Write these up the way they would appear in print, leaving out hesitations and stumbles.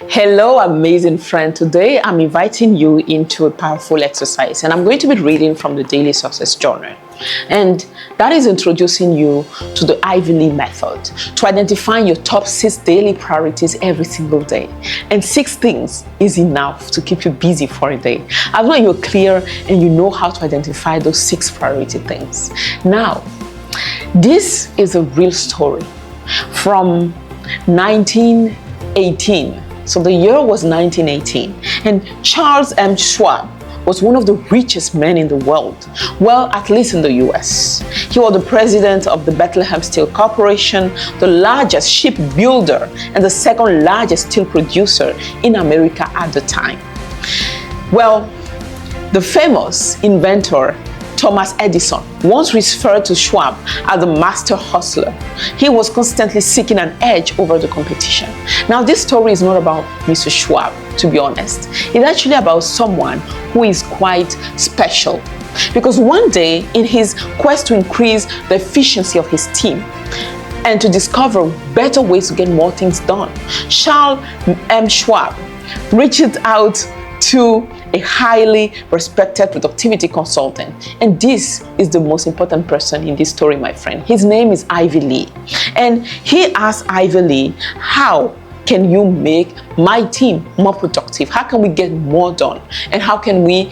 Hello, amazing friend. Today, I'm inviting you into a powerful exercise, and I'm going to be reading from the Daily Success Journal. And that is introducing you to the Ivy Lee method to identify your top 6 daily priorities every single day. And 6 things is enough to keep you busy for a day, as long as you're clear and you know how to identify those 6 priority things. Now, this is a real story from 1918. So the year was 1918, and Charles M. Schwab was one of the richest men in the world, well, at least in the US. He was the president of the Bethlehem Steel Corporation, the largest shipbuilder and the second largest steel producer in America at the time. Well, the famous inventor Thomas Edison once referred to Schwab as the master hustler. He was constantly seeking an edge over the competition. Now, this story is not about Mr. Schwab, to be honest. It's actually about someone who is quite special. Because one day, in his quest to increase the efficiency of his team and to discover better ways to get more things done, Charles M. Schwab reached out to a highly respected productivity consultant. And this is the most important person in this story, my friend. His name is Ivy Lee. And he asked Ivy Lee, how can you make my team more productive? How can we get more done? And how can we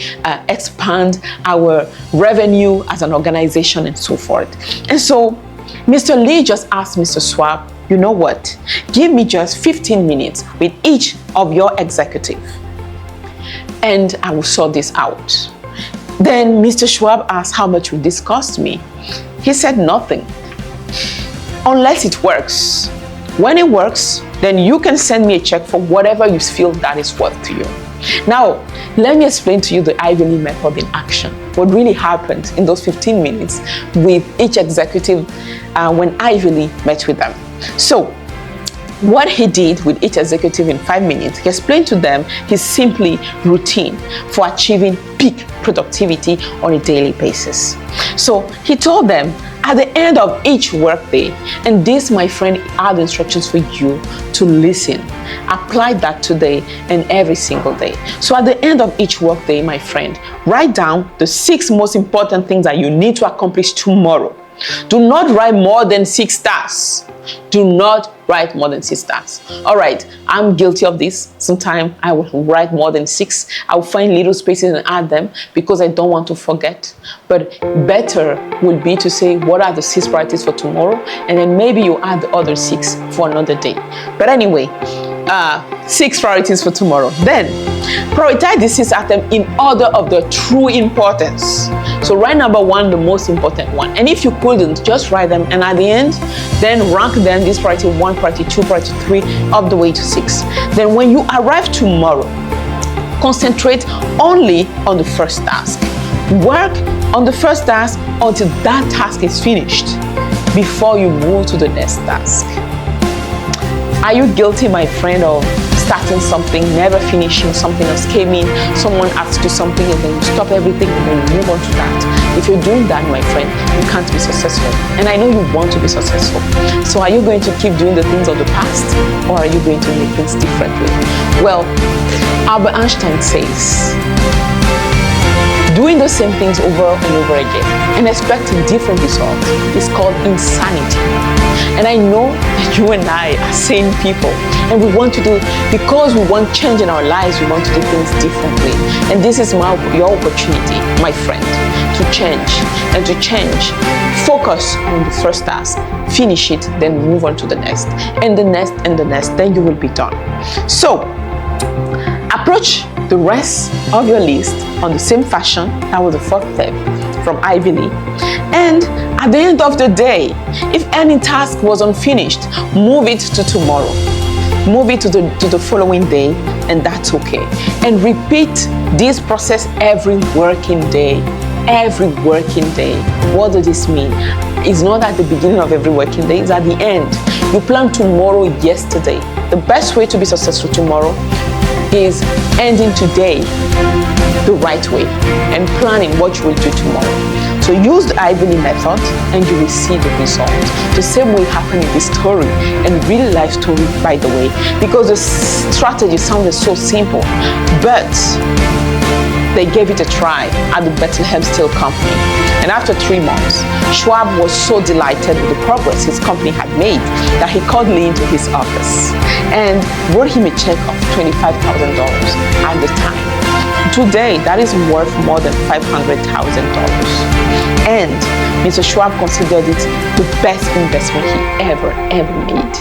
expand our revenue as an organization and so forth? And so Mr. Lee just asked Mr. Schwab, you know what? Give me just 15 minutes with each of your executives, and I will sort this out. Then Mr. Schwab asked, how much will this cost me? He said, nothing, unless it works. When it works, then you can send me a check for whatever you feel that is worth to you. Now, let me explain to you the Ivy Lee method in action. What really happened in those 15 minutes with each executive when Ivy Lee met with them. So, what he did with each executive in 5 minutes, he explained to them his simply routine for achieving peak productivity on a daily basis. So he told them at the end of each workday, and this, my friend, are the instructions for you to listen. Apply that today and every single day. So at the end of each workday, my friend, write down the 6 most important things that you need to accomplish tomorrow. Do not write more than 6 tasks. Do not write more than 6 tasks. All right, I'm guilty of this. Sometimes I will write more than 6. I will find little spaces and add them because I don't want to forget. But better would be to say, what are the 6 priorities for tomorrow? And then maybe you add the other 6 for another day. But anyway, 6 priorities for tomorrow. Then prioritize these 6 items in order of the true importance. So write number 1, the most important one. And if you couldn't, just write them, and at the end, then rank them, this priority 1, priority 2, priority 3, up the way to 6. Then when you arrive tomorrow, concentrate only on the first task. Work on the first task until that task is finished before you move to the next task. Are you guilty, my friend, of starting something, never finishing, something else came in, someone asks you something, and then you stop everything and then you move on to that? If you're doing that, my friend, you can't be successful. And I know you want to be successful. So are you going to keep doing the things of the past, or are you going to make things differently? Well, Albert Einstein says, doing the same things over and over again and expecting different results is called insanity. And I know that you and I are sane people, and we want to do, because we want change in our lives, we want to do things differently. And this is your opportunity, my friend, to change. And to change, focus on the first task, finish it, then move on to the next, and the next, and the next, then you will be done. So, approach the rest of your list on the same fashion. That was the 4th step from Ivy Lee. And at the end of the day, if any task was unfinished, move it to tomorrow. Move it to the following day, and that's okay. And repeat this process every working day. Every working day. What does this mean? It's not at the beginning of every working day, it's at the end. You plan tomorrow yesterday. The best way to be successful tomorrow is ending today the right way and planning what you will do tomorrow. So use the Ivy Lee method and you will see the result. The same will happen in this story, and real life story, by the way, because the strategy sounded so simple, but they gave it a try at the Bethlehem Steel Company. And after 3 months, Schwab was so delighted with the progress his company had made that he called Lee into his office and wrote him a check of $25,000 at the time. Today, that is worth more than $500,000. And Mr. Schwab considered it the best investment he ever made.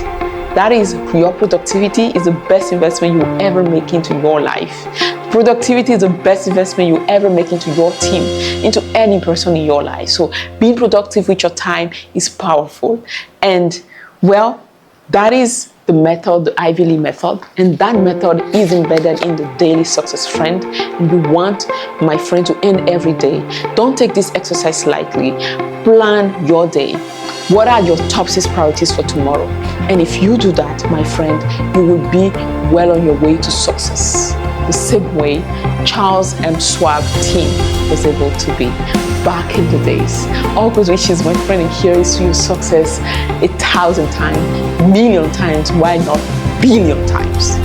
That is, your productivity is the best investment you will ever make into your life. Productivity is the best investment you ever make into your team, into any person in your life. So being productive with your time is powerful. And well, that is the method, the Ivy Lee method. And that method is embedded in the Daily Success Friend. And we want, my friend, to end every day. Don't take this exercise lightly. Plan your day. What are your top 6 priorities for tomorrow? And if you do that, my friend, you will be well on your way to success. The same way Charles M. Schwab team was able to be back in the days. All good wishes, my friend, and here is to your success 1,000 times, million times, why not billion times.